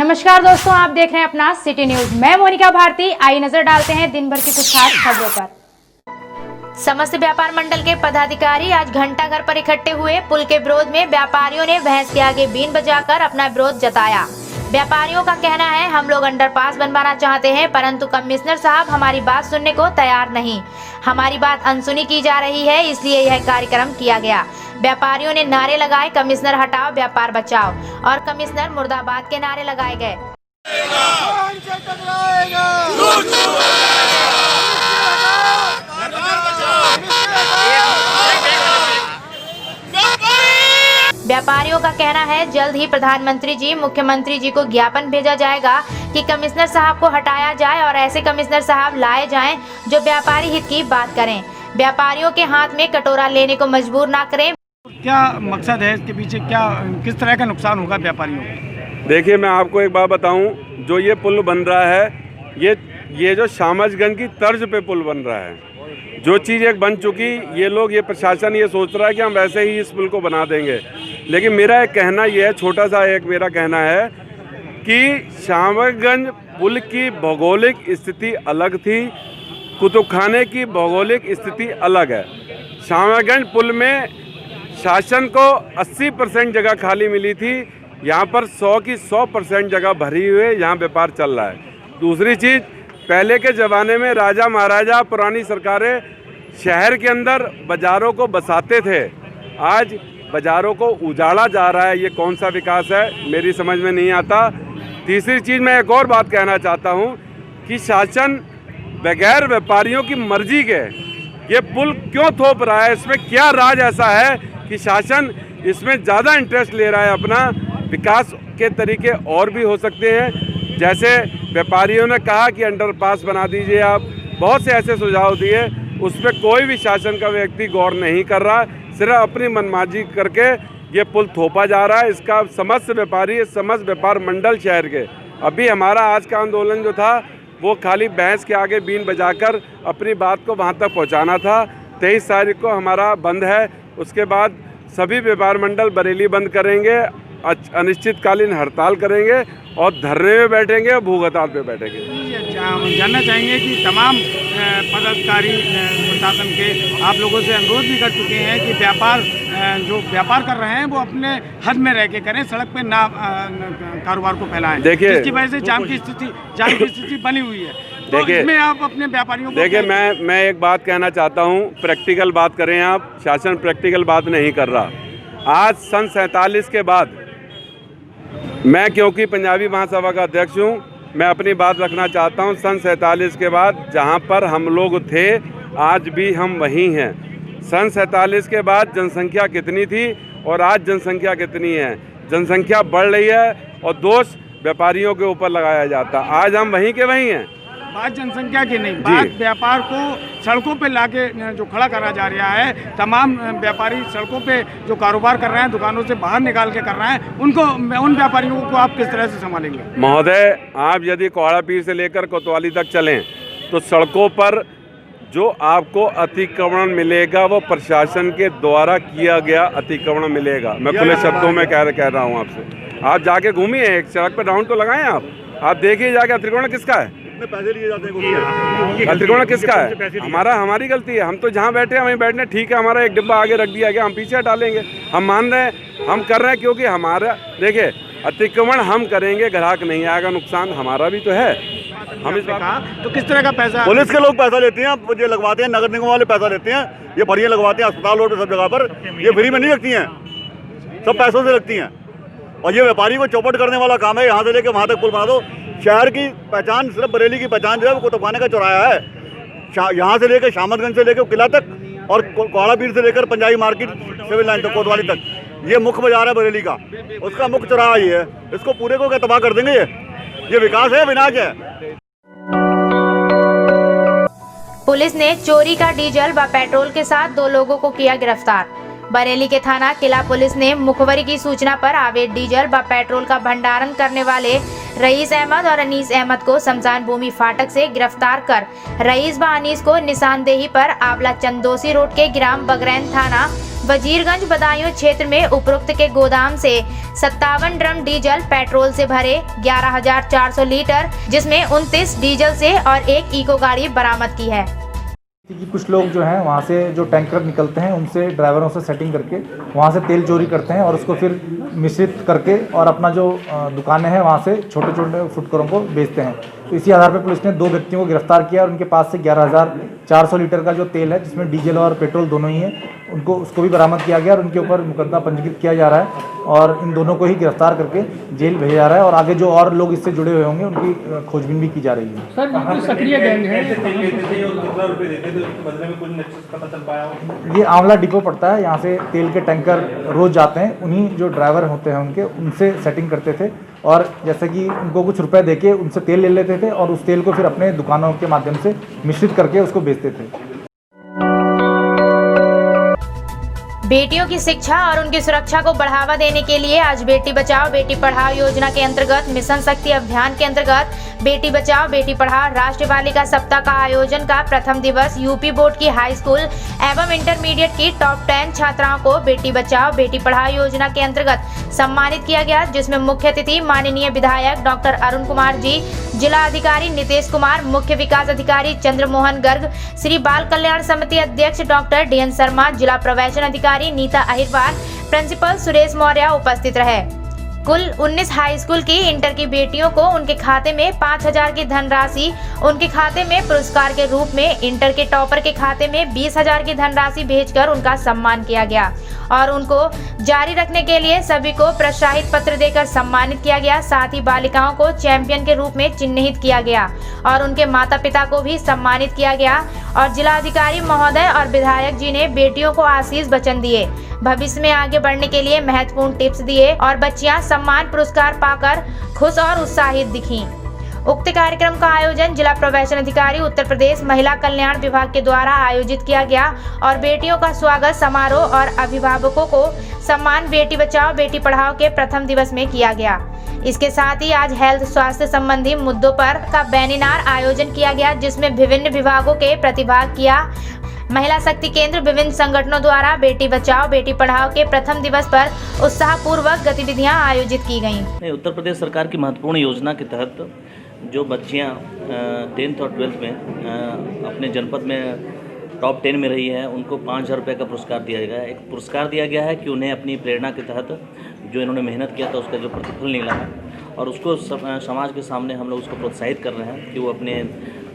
नमस्कार दोस्तों, आप देख रहे हैं अपना सिटी न्यूज। मैं मोनिका भारती। आइए नजर डालते हैं दिन भर की कुछ खास खबरों पर। समस्त व्यापार मंडल के पदाधिकारी आज घंटा घर पर इकट्ठे हुए। पुल के विरोध में व्यापारियों ने भैंस के आगे बीन बजाकर अपना विरोध जताया। व्यापारियों का कहना है, हम लोग अंडरपास बनवाना चाहते हैं, परंतु कमिश्नर साहब हमारी बात सुनने को तैयार नहीं। हमारी बात अनसुनी की जा रही है, इसलिए यह कार्यक्रम किया गया। व्यापारियों ने नारे लगाए, कमिश्नर हटाओ, व्यापार बचाओ और कमिश्नर मुर्दाबाद के नारे लगाए गए। व्यापारियों का कहना है, जल्द ही प्रधानमंत्री जी, मुख्यमंत्री जी को ज्ञापन भेजा जाएगा कि कमिश्नर साहब को हटाया जाए और ऐसे कमिश्नर साहब लाए जाएं जो व्यापारी हित की बात करें, व्यापारियों के हाथ में कटोरा लेने को मजबूर ना करें। क्या मकसद है इसके पीछे, क्या किस तरह का नुकसान होगा व्यापारियों को? देखिए, मैं आपको एक बात बताऊं, जो ये पुल बन रहा है, ये जो शामजगंज की तर्ज पे पुल बन रहा है, जो चीज़ एक बन चुकी, ये प्रशासन ये सोच रहा है कि हम वैसे ही इस पुल को बना देंगे। लेकिन मेरा एक कहना ये है, छोटा सा एक मेरा कहना है कि शामजगंज पुल की भौगोलिक स्थिति अलग थी, कुतुबखाने की भौगोलिक स्थिति अलग है। शामजगंज पुल में शासन को 80% जगह खाली मिली थी, यहाँ पर 100 की 100% जगह भरी हुई है, यहाँ व्यापार चल रहा है। दूसरी चीज़, पहले के ज़माने में राजा महाराजा, पुरानी सरकारें शहर के अंदर बाज़ारों को बसाते थे। आज बाज़ारों को उजाड़ा जा रहा है, ये कौन सा विकास है, मेरी समझ में नहीं आता। तीसरी चीज़, मैं एक और बात कहना चाहता हूँ कि शासन बगैर व्यापारियों की मर्जी के ये पुल क्यों थोप रहा है, इसमें क्या राज ऐसा है कि शासन इसमें ज़्यादा इंटरेस्ट ले रहा है अपना। विकास के तरीके और भी हो सकते हैं, जैसे व्यापारियों ने कहा कि अंडरपास बना दीजिए आप, बहुत से ऐसे सुझाव दिए, उस पर कोई भी शासन का व्यक्ति गौर नहीं कर रहा, सिर्फ अपनी मनमाजी करके ये पुल थोपा जा रहा है। इसका समस्त व्यापारी, समस्त व्यापार मंडल शहर के, अभी हमारा आज का आंदोलन जो था वो खाली भैंस के आगे बीन बजाकर अपनी बात को वहाँ तक पहुँचाना था। 23 तारीख को हमारा बंद है, उसके बाद सभी व्यापार मंडल बरेली बंद करेंगे, अनिश्चितकालीन हड़ताल करेंगे और धरने में बैठेंगे और भूख हड़ताल पे बैठेंगे। जानना चाहेंगे कि तमाम पदाधिकारी प्रशासन के आप लोगों से अनुरोध भी कर चुके हैं कि जो व्यापार कर रहे हैं वो अपने हद में रह के करें, सड़क पे ना कारोबार को फैलाएं। देखिए, इसकी वजह से जाम की स्थिति बनी हुई है। तो इसमें आप अपने व्यापारियों को देखिए, मैं एक बात कहना चाहता हूँ, प्रैक्टिकल बात करें आप। शासन प्रैक्टिकल बात नहीं कर रहा। आज सन 47 के बाद, मैं क्योंकि पंजाबी महासभा का अध्यक्ष हूँ, मैं अपनी बात रखना चाहता हूँ। सन 47 के बाद जहाँ पर हम लोग थे, आज भी हम वहीं हैं। सन 47 के बाद जनसंख्या कितनी थी और आज जनसंख्या कितनी है? जनसंख्या बढ़ रही है और दोष व्यापारियों के ऊपर लगाया जाता। आज हम वहीं के वहीं हैं। बात जनसंख्या की नहीं, बात व्यापार को सड़कों पे लाके जो खड़ा करा जा रहा है। तमाम व्यापारी सड़कों पे जो कारोबार कर रहे हैं, दुकानों से बाहर निकाल के कर रहे हैं, उन व्यापारियों को आप किस तरह से संभालेंगे? महोदय, आप यदि कोहाड़ा पीर से लेकर कोतवाली तक चलें तो सड़कों पर जो आपको अतिक्रमण मिलेगा वो प्रशासन के द्वारा किया गया अतिक्रमण मिलेगा। मैं खुले शब्दों में कह रहा हूँ आपसे। आप जाके घूमिए, एक सड़क पर राउंड तो लगाएं आप देखिए जाके अतिक्रमण किसका है, पैसे लिए जाते हैं, अतिक्रमण किसका है? हमारी गलती है। हम तो जहाँ बैठे हैं वहीं बैठने, ठीक है, हमारा एक डिब्बा आगे रख दिया गया, हम पीछे हटा लेंगे। हम मान रहे हैं, हम कर रहे हैं, क्योंकि हमारा, देखिए, अतिक्रमण हम करेंगे, ग्राहक नहीं आएगा, नुकसान हमारा भी तो है। हम इस बात, तो किस तरह का पैसा पुलिस के लोग पैसा लेते हैं, ये लगवाते हैं, नगर निगम वाले पैसा लेते हैं, ये भरियाँ लगवाते हैं अस्पताल रोड पे, सब जगह पर। ये फ्री में नहीं लगती हैं, सब पैसों से लगती हैं। और ये व्यापारी को चौपट करने वाला काम है। यहाँ से लेकर वहाँ तक पुल बना दो। शहर की पहचान, सिर्फ बरेली की पहचान जो है वो कुतुबखाने का चौराहा है। यहाँ से लेकर शामतगंज से लेकर किला तक और कोहाड़ा पीर से लेकर पंजाबी मार्केट सिविल लाइन तक, कोतवाली तक, ये मुख्य बाजार है बरेली का, उसका मुख्य चौराहा ये है। इसको पूरे को क्या तबाह कर देंगे? ये विकास है, विनाश है। पुलिस ने चोरी का डीजल व पेट्रोल के साथ 2 लोगों को किया गिरफ्तार। बरेली के थाना किला पुलिस ने मुखबरी की सूचना पर अवैध डीजल व पेट्रोल का भंडारण करने वाले रईस अहमद और अनीस अहमद को शमशान भूमि फाटक से गिरफ्तार कर रईस व अनीस को निशानदेही पर आंवला चंदोसी रोड के ग्राम बगरैन थाना वजीरगंज बदायूं क्षेत्र में उपरोक्त के गोदाम से 57 ड्रम डीजल पेट्रोल से भरे 11,400 लीटर, जिसमें 29 डीजल से और एक इको गाड़ी बरामद की है। कि कुछ लोग जो हैं वहाँ से जो टैंकर निकलते हैं उनसे ड्राइवरों से सेटिंग करके वहाँ से तेल चोरी करते हैं और उसको फिर मिश्रित करके और अपना जो दुकानें हैं वहाँ से छोटे छोटे फुटकरों को बेचते हैं। तो इसी आधार पर पुलिस ने 2 व्यक्तियों को गिरफ्तार किया और उनके पास से 11,400 लीटर का जो तेल है, जिसमें डीजल और पेट्रोल दोनों ही है, उसको भी बरामद किया गया और उनके ऊपर मुकदमा पंजीकृत किया जा रहा है और इन दोनों को ही गिरफ्तार करके जेल भेजा जा रहा है और आगे जो और लोग इससे जुड़े हुए होंगे उनकी खोजबीन भी की जा रही है। सर ये सक्रिय गैंग है। ये आंवला डिपो पड़ता है, यहाँ से तेल के टैंकर रोज जाते हैं, उन्हीं जो ड्राइवर होते हैं उनके उनसे सेटिंग करते थे और जैसे कि उनको कुछ रुपए देके उनसे तेल ले लेते थे और उस तेल को फिर अपने दुकानों के माध्यम से मिश्रित करके उसको बेचते थे। बेटियों की शिक्षा और उनकी सुरक्षा को बढ़ावा देने के लिए आज बेटी बचाओ बेटी पढ़ाओ योजना के अंतर्गत मिशन शक्ति अभियान के अंतर्गत बेटी बचाओ बेटी पढ़ाओ राष्ट्रीय बालिका सप्ताह का आयोजन का प्रथम दिवस यूपी बोर्ड की हाई स्कूल एवं इंटरमीडिएट की टॉप 10 छात्राओं को बेटी बचाओ बेटी पढ़ाओ योजना के अंतर्गत सम्मानित किया गया, जिसमें मुख्य अतिथि माननीय विधायक डॉक्टर अरुण कुमार जी, जिला अधिकारी नीतीश कुमार, मुख्य विकास अधिकारी चंद्रमोहन गर्ग, श्री बाल कल्याण समिति अध्यक्ष डॉक्टर DN शर्मा, जिला प्रवेशन अधिकारी नीता अहिरवार, प्रिंसिपल सुरेश मौर्य उपस्थित रहे। कुल 19 हाई स्कूल की इंटर की बेटियों को उनके खाते में 5,000 की धनराशि उनके खाते में पुरस्कार के रूप में, इंटर के टॉपर के खाते में 20,000 की धनराशि भेजकर उनका सम्मान किया गया और उनको जारी रखने के लिए सभी को प्रोत्साहित पत्र देकर सम्मानित किया गया। साथ ही बालिकाओं को चैंपियन के रूप में चिन्हित किया गया और उनके माता पिता को भी सम्मानित किया गया और जिलाधिकारी महोदय और विधायक जी ने बेटियों को आशीष वचन दिए, भविष्य में आगे बढ़ने के लिए महत्वपूर्ण टिप्स दिए और बच्चियां सम्मान पुरस्कार पाकर खुश और उत्साहित दिखीं। उक्त कार्यक्रम का आयोजन जिला प्रवेशन अधिकारी उत्तर प्रदेश महिला कल्याण विभाग के द्वारा आयोजित किया गया और बेटियों का स्वागत समारोह और अभिभावकों को सम्मान बेटी बचाओ बेटी पढ़ाओ के प्रथम दिवस में किया गया। इसके साथ ही आज हेल्थ स्वास्थ्य संबंधी मुद्दों पर का वेबिनार आयोजन किया गया, जिसमें विभिन्न विभागों के प्रतिभाग किया। महिला शक्ति केंद्र विभिन्न संगठनों द्वारा बेटी बचाओ बेटी पढ़ाओ के प्रथम दिवस पर उत्साहपूर्वक गतिविधियां आयोजित की गयी। उत्तर प्रदेश सरकार की महत्वपूर्ण योजना के तहत जो बच्चियां 10th और 12th में अपने जनपद में टॉप 10 में रही है, उनको 5,000 रुपये का पुरस्कार दिया गया है। एक पुरस्कार दिया गया है कि उन्हें अपनी प्रेरणा के तहत जो इन्होंने मेहनत किया था उसका जो प्रतिफल निकला है और उसको समाज के सामने हम लोग उसको प्रोत्साहित कर रहे हैं कि वो अपने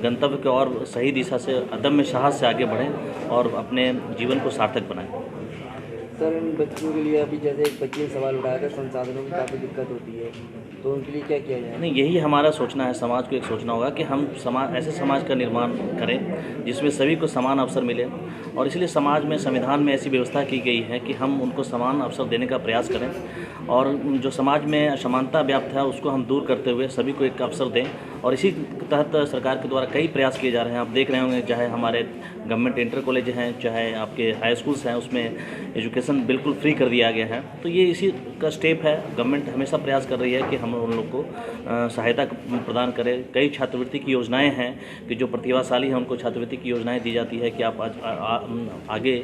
गंतव्य के और सही दिशा से अदम्य साहस से आगे बढ़ें और अपने जीवन को सार्थक बनाएं। सर, इन बच्चों के लिए अभी जैसे एक बच्ची ने सवाल उठाया था, संसाधनों की काफ़ी दिक्कत होती है, तो उनके लिए क्या किया जाए? नहीं, यही हमारा सोचना है, समाज को एक सोचना होगा कि हम ऐसे समाज का निर्माण करें जिसमें सभी को समान अवसर मिले और इसलिए समाज में संविधान में ऐसी व्यवस्था की गई है कि हम उनको समान अवसर देने का प्रयास करें और जो समाज में असमानता व्याप्त है उसको हम दूर करते हुए सभी को एक अवसर दें और इसी तहत सरकार के द्वारा कई प्रयास किए जा रहे हैं। आप देख रहे होंगे चाहे हमारे गवर्नमेंट इंटर कॉलेज हैं, चाहे आपके हाई स्कूल्स हैं, उसमें एजुकेशन बिल्कुल फ्री कर दिया गया है। तो ये इसी का स्टेप है। गवर्नमेंट हमेशा प्रयास कर रही है कि हम उन लोग को सहायता प्रदान करें। कई छात्रवृत्ति की योजनाएं हैं कि जो प्रतिभाशाली हैं उनको छात्रवृत्ति की योजनाएं दी जाती है कि आप आगे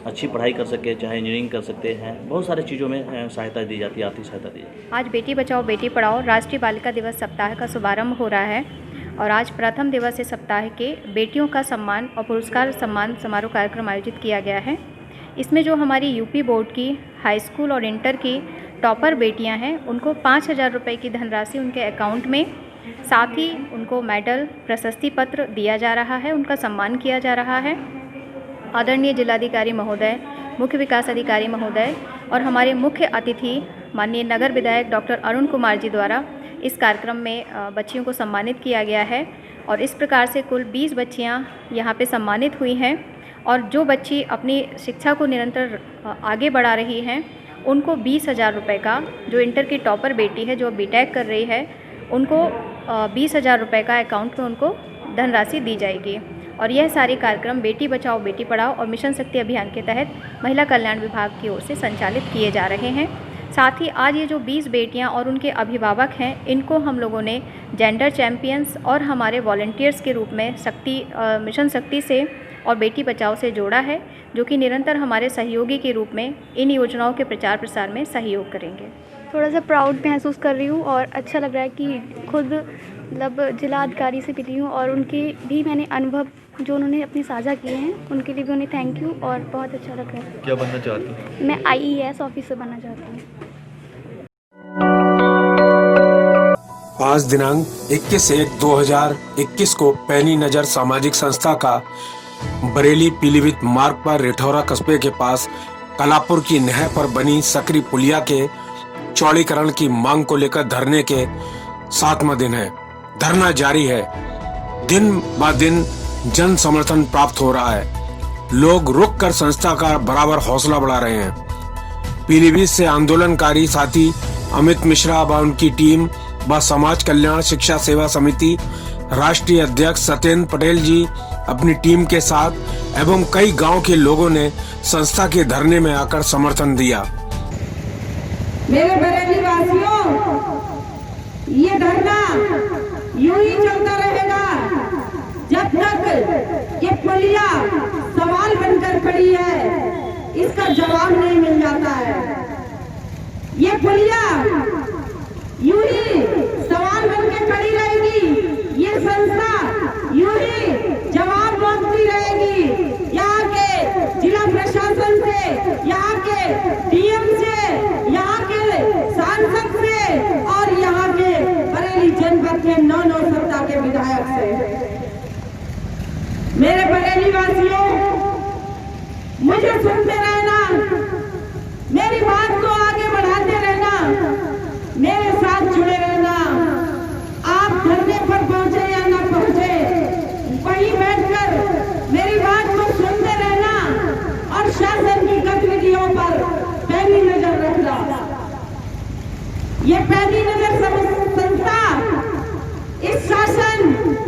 अच्छी पढ़ाई कर सके, चाहे इंजीनियरिंग कर सकते हैं। बहुत सारी चीज़ों में सहायता दी जाती है, आर्थिक सहायता दी जाती है। आज बेटी बचाओ बेटी पढ़ाओ राष्ट्रीय बालिका दिवस सप्ताह का शुभारंभ हो रहा है और आज प्रथम दिवस इस सप्ताह के बेटियों का सम्मान और पुरस्कार सम्मान समारोह कार्यक्रम आयोजित किया गया है। इसमें जो हमारी यूपी बोर्ड की हाई स्कूल और इंटर की टॉपर बेटियां हैं उनको 5,000 रुपये की धनराशि उनके अकाउंट में, साथ ही उनको मेडल प्रशस्ति पत्र दिया जा रहा है, उनका सम्मान किया जा रहा है। आदरणीय जिलाधिकारी महोदय, मुख्य विकास अधिकारी महोदय और हमारे मुख्य अतिथि माननीय नगर विधायक डॉक्टर अरुण कुमार जी द्वारा इस कार्यक्रम में बच्चियों को सम्मानित किया गया है और इस प्रकार से कुल 20 बच्चियां यहां पे सम्मानित हुई हैं और जो बच्ची अपनी शिक्षा को निरंतर आगे बढ़ा रही हैं उनको 20,000 रुपये का, जो इंटर की टॉपर बेटी है जो बीटेक कर रही है उनको 20,000 रुपये का अकाउंट में उनको धनराशि दी जाएगी। और यह सारे कार्यक्रम बेटी बचाओ बेटी पढ़ाओ और मिशन शक्ति अभियान के तहत महिला कल्याण विभाग की ओर से संचालित किए जा रहे हैं। साथ ही आज ये जो 20 बेटियां और उनके अभिभावक हैं इनको हम लोगों ने जेंडर चैम्पियंस और हमारे वॉलंटियर्स के रूप में मिशन शक्ति से और बेटी बचाओ से जोड़ा है, जो कि निरंतर हमारे सहयोगी के रूप में इन योजनाओं के प्रचार प्रसार में सहयोग करेंगे। थोड़ा सा प्राउड महसूस कर रही हूँ और अच्छा लग रहा है कि खुद मतलब जिला अधिकारी से मिली हूँ और उनके भी मैंने अनुभव जो उन्होंने अपने साझा किए हैं उनके लिए भी उन्हें थैंक यू और बहुत अच्छा लग रहा है। क्या बनना चाहती हैं? मैं IES ऑफिसर बनना चाहती हूँ। आज दिनांक 21/1/2021 को पैनी नजर सामाजिक संस्था का बरेली पीलीभीत मार्ग पर रिठौरा कस्बे के पास कलापुर की नहर पर बनी सकरी पुलिया के चौड़ीकरण की मांग को लेकर धरने के 7वां दिन है। धरना जारी है। दिन ब दिन जन समर्थन प्राप्त हो रहा है। लोग रुक कर संस्था का बराबर हौसला बढ़ा रहे हैं। पीलीभीत से आंदोलनकारी साथी अमित मिश्रा व उनकी टीम व समाज कल्याण शिक्षा सेवा समिति राष्ट्रीय अध्यक्ष सत्येंद्र पटेल जी अपनी टीम के साथ एवं कई गांव के लोगों ने संस्था के धरने में आकर समर्थन दिया। मेरे बरेली वासियों, ये धरना यूं ही चलता रहेगा जब तक ये पुलिया सवाल बनकर खड़ी है, इसका जवाब नहीं मिल जाता है। ये पुलिया यूं ही सवाल बनकर खड़ी रहेगी, ये संस्था यूं ही जवाब मांगती रहेगी। यहाँ के जिला प्रशासन से, यहाँ के DM से, यहाँ के सांसद से और यहाँ के बरेली जनपद के 9 सत्ता के विधायक से। मेरे बरेली वासियों, मुझे सुनते रहना, मेरी बात को आगे बढ़ाते रहना, मेरे साथ जुड़े रहना। आप धरने पर पहुंचे या ना पहुंचे, वहीं बैठकर मेरी बात को सुनते रहना और शासन की गतिविधियों पर पैनी नजर रखना। ये पैनी नजर संस्था इस शासन,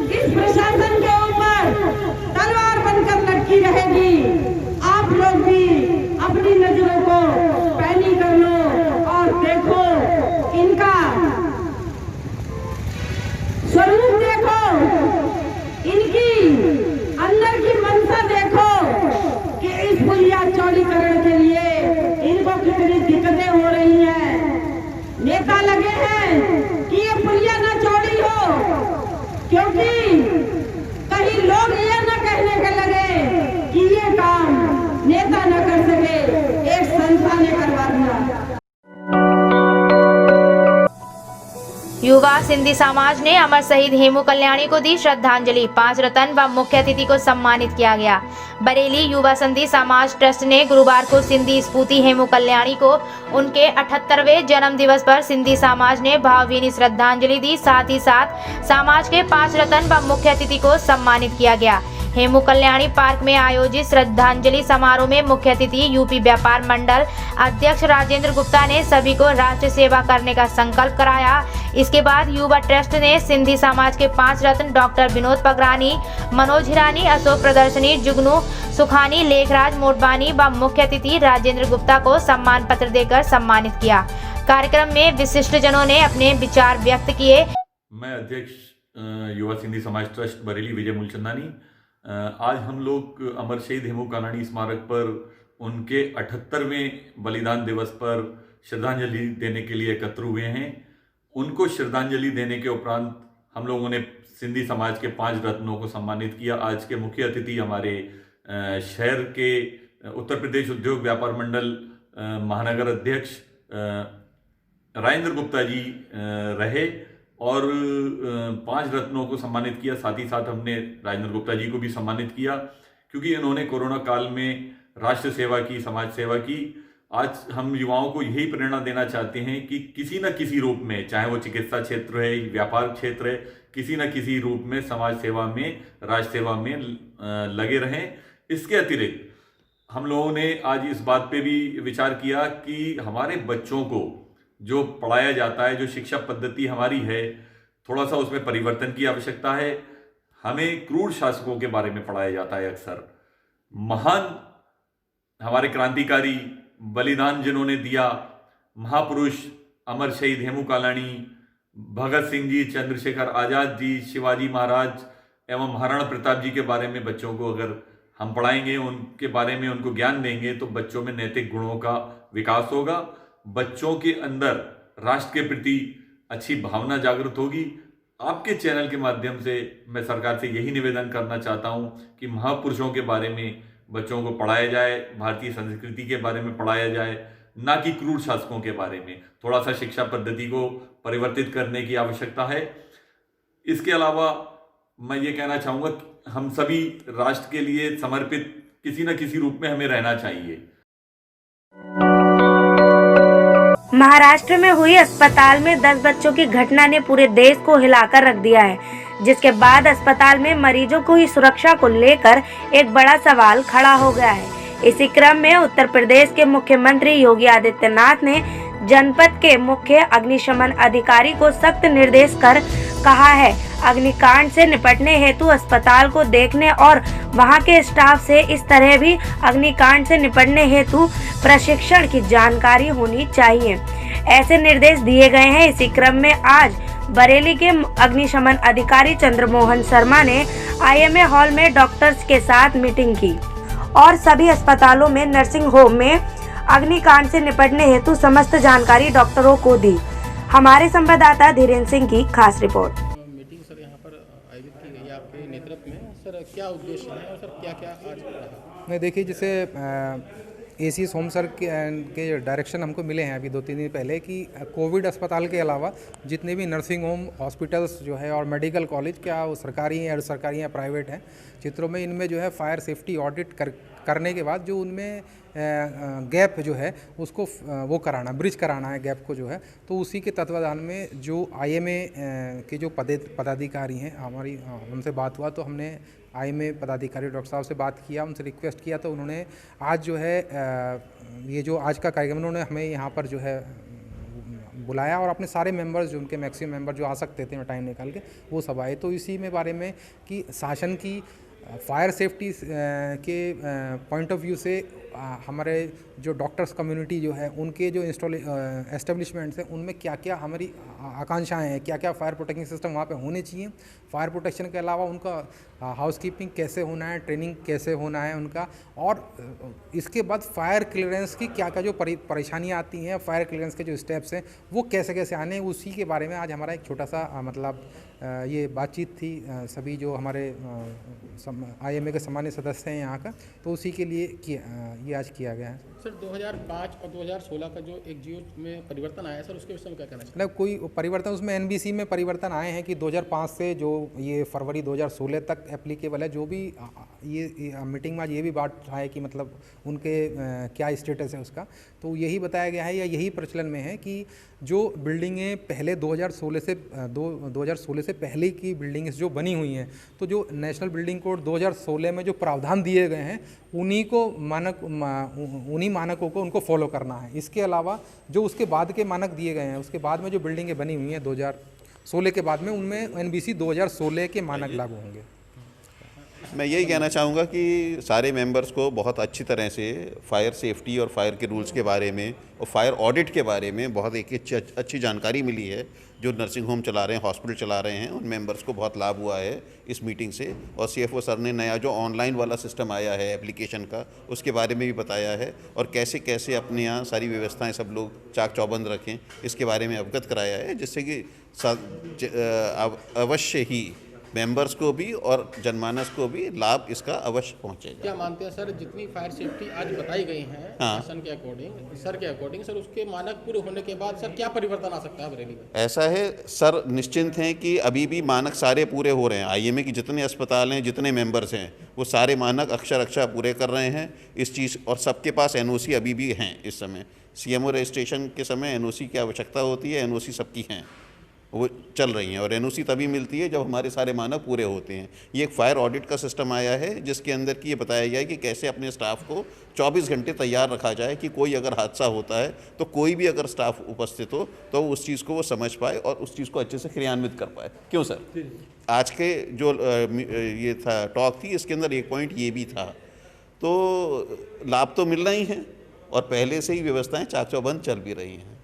इस प्रशासन के ऊपर तलवार बनकर लटकी रहेगी। आप लोग भी अपनी नजरों को पैनी कर लो और देखो, इनका स्वरूप देखो, इनकी अंदर की मंशा देखो कि इस पुलिया चौड़ीकरण के लिए इनको कितनी दिक्कतें हो रही हैं। नेता लगे हैं कि ये पुलिया ना चौड़ी हो, क्योंकि कहीं लोग ये न कहने के लगे कि ये काम नेता न कर सके, एक संस्था ने करवा दिया। युवा सिंधी समाज ने अमर शहीद हेमू कल्याणी को दी श्रद्धांजलि। 5 रत्न व मुख्य अतिथि को सम्मानित किया गया। बरेली युवा सिंधी समाज ट्रस्ट ने गुरुवार को सिंधी स्फूर्ति हेमू कल्याणी को उनके 78वें जन्म दिवस पर सिंधी समाज ने भावभीनी श्रद्धांजलि दी। साथ ही साथ समाज के 5 रत्न व मुख्य अतिथि को सम्मानित किया गया। हेमू कल्याणी पार्क में आयोजित श्रद्धांजलि समारोह में मुख्य अतिथि यूपी व्यापार मंडल अध्यक्ष राजेंद्र गुप्ता ने सभी को राष्ट्र सेवा करने का संकल्प कराया। इसके बाद युवा ट्रस्ट ने सिंधी समाज के 5 रत्न डॉक्टर विनोद पगरानी, मनोज हिरानी, अशोक प्रदर्शनी, जुगनू सुखानी, लेखराज मोटवानी व मुख्य अतिथि राजेंद्र गुप्ता को सम्मान पत्र देकर सम्मानित किया। कार्यक्रम में विशिष्ट जनों ने अपने विचार व्यक्त किए। मैं अध्यक्ष युवा सिंधी समाज ट्रस्ट बरेली विजय मूलचंदानी। आज हम लोग अमर शहीद हेमू कल्याणी स्मारक पर उनके 78वें बलिदान दिवस पर श्रद्धांजलि देने के लिए एकत्र हुए हैं। उनको श्रद्धांजलि देने के उपरांत हम लोगों ने सिंधी समाज के 5 रत्नों को सम्मानित किया। आज के मुख्य अतिथि हमारे शहर के उत्तर प्रदेश उद्योग व्यापार मंडल महानगर अध्यक्ष राजेंद्र गुप्ता जी रहे और 5 रत्नों को सम्मानित किया। साथ ही साथ हमने राजेंद्र गुप्ता जी को भी सम्मानित किया, क्योंकि इन्होंने कोरोना काल में राष्ट्र सेवा की, समाज सेवा की। आज हम युवाओं को यही प्रेरणा देना चाहते हैं कि किसी न किसी रूप में, चाहे वो चिकित्सा क्षेत्र है, व्यापार क्षेत्र है, किसी न किसी रूप में समाज सेवा में, राष्ट्र सेवा में लगे रहें। इसके अतिरिक्त हम लोगों ने आज इस बात पे भी विचार किया कि हमारे बच्चों को जो पढ़ाया जाता है, जो शिक्षा पद्धति हमारी है, थोड़ा सा उसमें परिवर्तन की आवश्यकता है। हमें क्रूर शासकों के बारे में पढ़ाया जाता है अक्सर। महान हमारे क्रांतिकारी बलिदान जिन्होंने दिया, महापुरुष अमर शहीद हेमू कल्याणी, भगत सिंह जी, चंद्रशेखर आजाद जी, शिवाजी महाराज एवं महाराणा प्रताप जी के बारे में बच्चों को अगर हम पढ़ाएंगे, उनके बारे में उनको ज्ञान देंगे, तो बच्चों में नैतिक गुणों का विकास होगा, बच्चों के अंदर राष्ट्र के प्रति अच्छी भावना जागृत होगी। आपके चैनल के माध्यम से मैं सरकार से यही निवेदन करना चाहता हूं कि महापुरुषों के बारे में बच्चों को पढ़ाया जाए, भारतीय संस्कृति के बारे में पढ़ाया जाए, ना कि क्रूर शासकों के बारे में। थोड़ा सा शिक्षा पद्धति को परिवर्तित करने की आवश्यकता है। इसके अलावा मैं ये कहना चाहूँगा कि हम सभी राष्ट्र के लिए समर्पित किसी न किसी रूप में हमें रहना चाहिए। महाराष्ट्र में हुई अस्पताल में 10 बच्चों की घटना ने पूरे देश को हिलाकर रख दिया है, जिसके बाद अस्पताल में मरीजों को ही सुरक्षा को लेकर एक बड़ा सवाल खड़ा हो गया है। इसी क्रम में उत्तर प्रदेश के मुख्यमंत्री योगी आदित्यनाथ ने जनपद के मुख्य अग्निशमन अधिकारी को सख्त निर्देश कर कहा है, अग्निकांड से निपटने हेतु अस्पताल को देखने और वहां के स्टाफ से इस तरह भी अग्निकांड से निपटने हेतु प्रशिक्षण की जानकारी होनी चाहिए। ऐसे निर्देश दिए गए हैं। इसी क्रम में आज बरेली के अग्निशमन अधिकारी चंद्रमोहन शर्मा ने IMA हॉल में डॉक्टर्स के साथ मीटिंग की और सभी अस्पतालों में नर्सिंग होम में अग्निकांड से निपटने हेतु समस्त जानकारी डॉक्टरों को दी। हमारे संवाददाता धीरेन्द्र सिंह की खास रिपोर्ट। मीटिंग सर यहाँ पर आयोजित की गई है आपके नेतृत्व में, सर क्या उद्देश्य है और सर क्या क्या आज रहा? नहीं, देखिए, जैसे AC होम सर के डायरेक्शन हमको मिले हैं अभी 2-3 दिन पहले कि कोविड अस्पताल के अलावा जितने भी नर्सिंग होम, हॉस्पिटल्स जो है और मेडिकल कॉलेज, क्या वो सरकारी हैं, सरकारी या प्राइवेट हैं, चित्रों में इनमें जो है फायर सेफ्टी ऑडिट करने के बाद जो उनमें गैप जो है उसको वो कराना, ब्रिज कराना है गैप को जो है, तो उसी के तत्वाधान में जो IMA के जो पदाधिकारी हैं, हमसे बात हुआ तो हमने IMA पदाधिकारी डॉक्टर साहब से बात किया, उनसे रिक्वेस्ट किया, तो उन्होंने आज जो है ये जो आज का कार्यक्रम उन्होंने हमें यहाँ पर जो है बुलाया और अपने सारे मेंबर्स, जो उनके मैक्सिमम मेंबर जो आ सकते थे टाइम निकाल के, वो सब आए। तो इसी में बारे में कि शासन की फायर सेफ्टी के पॉइंट ऑफ व्यू से हमारे जो डॉक्टर्स कम्युनिटी जो है उनके जो एस्टेब्लिशमेंट्स हैं उनमें क्या क्या हमारी आकांक्षाएं हैं, क्या क्या फायर प्रोटेक्शन सिस्टम वहाँ पे होने चाहिए, फायर प्रोटेक्शन के अलावा उनका हाउसकीपिंग कैसे होना है, ट्रेनिंग कैसे होना है उनका, और इसके बाद फायर क्लियरेंस की क्या क्या जो परेशानियाँ आती हैं, फायर क्लियरेंस के जो स्टेप्स हैं वो कैसे कैसे आने, उसी के बारे में आज हमारा एक छोटा सा मतलब ये बातचीत थी सभी जो हमारे IMA के सामान्य सदस्य हैं यहाँ का, तो उसी के लिए ये आज किया गया है। सर 2005 और 2016 का जो एक जियो में परिवर्तन आया है, सर उसके विषय में क्या कहना चाहिए? मतलब कोई परिवर्तन उसमें NBC में परिवर्तन आए हैं कि 2005 से जो ये फरवरी 2016 तक एप्लीकेबल है। जो भी ये मीटिंग में आज ये भी बात है कि मतलब उनके क्या स्टेटस है उसका, तो यही बताया गया है या यही प्रचलन में है कि जो बिल्डिंगें पहले 2016 से पहले की बिल्डिंग्स जो बनी हुई हैं, तो जो नेशनल बिल्डिंग कोड 2016 में जो प्रावधान दिए गए हैं उन्हीं मानकों को उनको फॉलो करना है। इसके अलावा जो उसके बाद के मानक दिए गए हैं, उसके बाद में जो बिल्डिंगें बनी हुई हैं 2016 के बाद में, उनमें NBC 2016 के मानक लागू होंगे। मैं यही कहना चाहूँगा कि सारे मेंबर्स को बहुत अच्छी तरह से फायर सेफ्टी और फायर के रूल्स के बारे में और फायर ऑडिट के बारे में बहुत एक अच्छी जानकारी मिली है। जो नर्सिंग होम चला रहे हैं, हॉस्पिटल चला रहे हैं, उन मेंबर्स को बहुत लाभ हुआ है इस मीटिंग से। और CFO सर ने नया जो ऑनलाइन वाला सिस्टम आया है एप्लीकेशन का, उसके बारे में भी बताया है और कैसे कैसे अपने यहाँ सारी व्यवस्थाएं सब लोग चाक चौबंद रखें, इसके बारे में अवगत कराया है, जिससे कि अवश्य ही मेंबर्स को भी और जनमानस को भी लाभ इसका अवश्य पहुंचेगा। क्या मानते हैं सर, जितनी फायर सेफ्टी आज बताई गई है शासन के अकॉर्डिंग, सर के अकॉर्डिंग, सर उसके मानक पूरे होने के बाद सर क्या परिवर्तन आ सकता है बरेली में? ऐसा है सर, निश्चिंत हैं कि अभी भी मानक सारे पूरे हो रहे हैं। IMA की जितने अस्पताल हैं, जितने मेंबर्स हैं, वो सारे मानक अक्षर पूरे कर रहे हैं इस चीज़, और सबके पास NOC अभी भी हैं। इस समय CMO रजिस्ट्रेशन के समय NOC की आवश्यकता होती है, NOC सबकी हैं, वो चल रही हैं, और NOC तभी मिलती है जब हमारे सारे मानक पूरे होते हैं। ये एक फायर ऑडिट का सिस्टम आया है जिसके अंदर कि ये बताया गया है कि कैसे अपने स्टाफ को 24 घंटे तैयार रखा जाए कि कोई अगर हादसा होता है तो कोई भी अगर स्टाफ उपस्थित हो तो उस चीज़ को वो समझ पाए और उस चीज़ को अच्छे से क्रियान्वित कर पाए। क्यों सर? आज के जो ये था टॉक थी, इसके अंदर एक पॉइंट ये भी था, तो लाभ तो मिल रही हैं और पहले से ही व्यवस्थाएँ चाक चौबंद चल भी रही हैं।